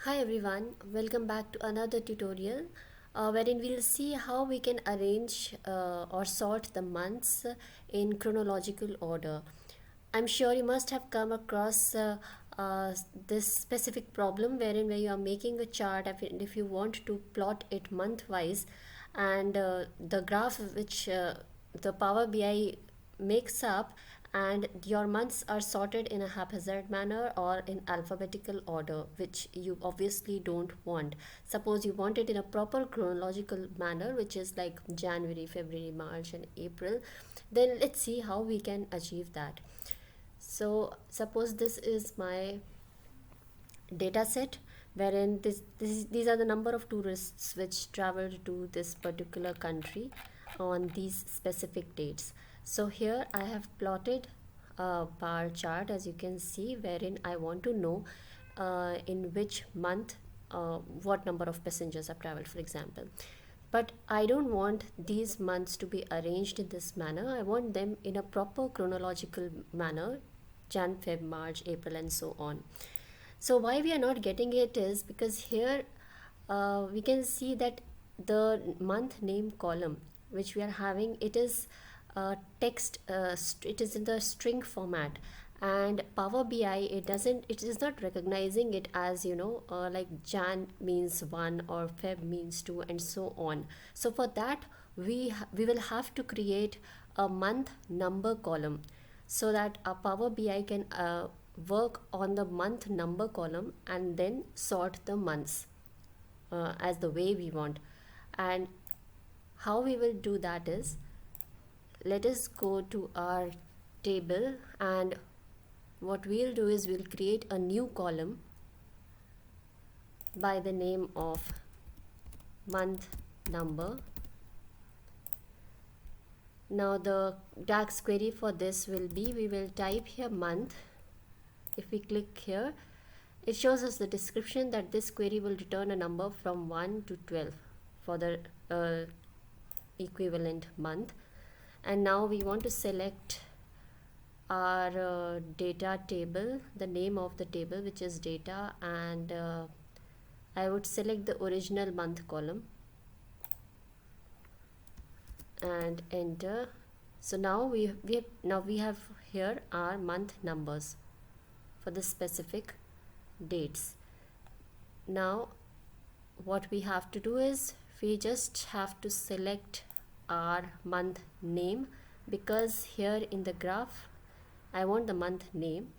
Hi everyone, welcome back to another tutorial wherein we'll see how we can arrange or sort the months in chronological order. I'm sure you must have come across this specific problem where you are making a chart and if you want to plot it month wise, and the graph which the Power BI makes up, and your months are sorted in a haphazard manner or in alphabetical order, which you obviously don't want. Suppose you want it in a proper chronological manner, which is like January, February, March and April. Then let's see how we can achieve that. So suppose this is my data set wherein these are the number of tourists which traveled to this particular country on these specific dates. So here I have plotted a bar chart, as you can see, wherein I want to know in which month what number of passengers have traveled, for example. But I don't want these months to be arranged in this manner. I want them in a proper chronological manner: Jan, Feb, March, April and so on. So why we are not getting it is because here we can see that the month name column which we are having, it is text, it is in the string format, and Power BI, it is not recognizing it as, like Jan means 1 or Feb means 2 and so on. So for that we will have to create a month number column so that our Power BI can work on the month number column and then sort the months as the way we want. And how we will do that is, let us go to our table, and what we'll do is we'll create a new column by the name of month number. Now the DAX query for this will be, we will type here month. If we click here, it shows us the description that this query will return a number from 1 to 12 for the equivalent month. And now we want to select our data table, the name of the table, which is data, and I would select the original month column and enter. So now we have here our month numbers for the specific dates. Now what we have to do is we just have to select our month name, because here in the graph I want the month name.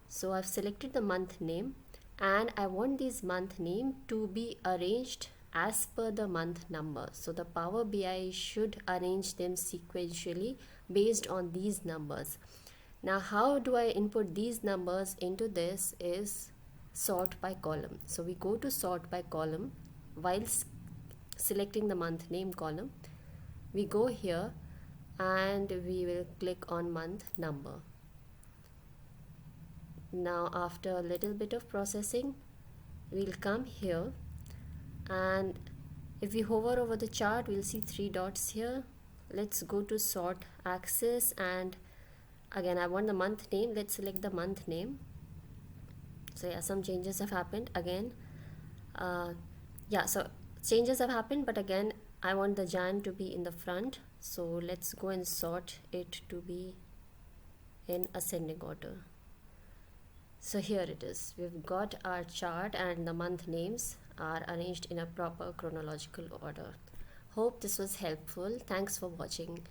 So I've selected the month name, and I want this month name to be arranged as per the month number. So the Power BI should arrange them sequentially based on these numbers. Now how do I input these numbers into this is sort by column. So we go to sort by column while selecting the month name column. We go here and we will click on month number. Now after a little bit of processing, we'll come here, and if we hover over the chart, we'll see 3 dots here. Let's go to sort axis, and again I want the month name. Let's select the month name. So yeah, some changes have happened again. So changes have happened, but again I want the Jan to be in the front. So let's go and sort it to be in ascending order. So here it is. We've got our chart and the month names are arranged in a proper chronological order. Hope this was helpful. Thanks for watching.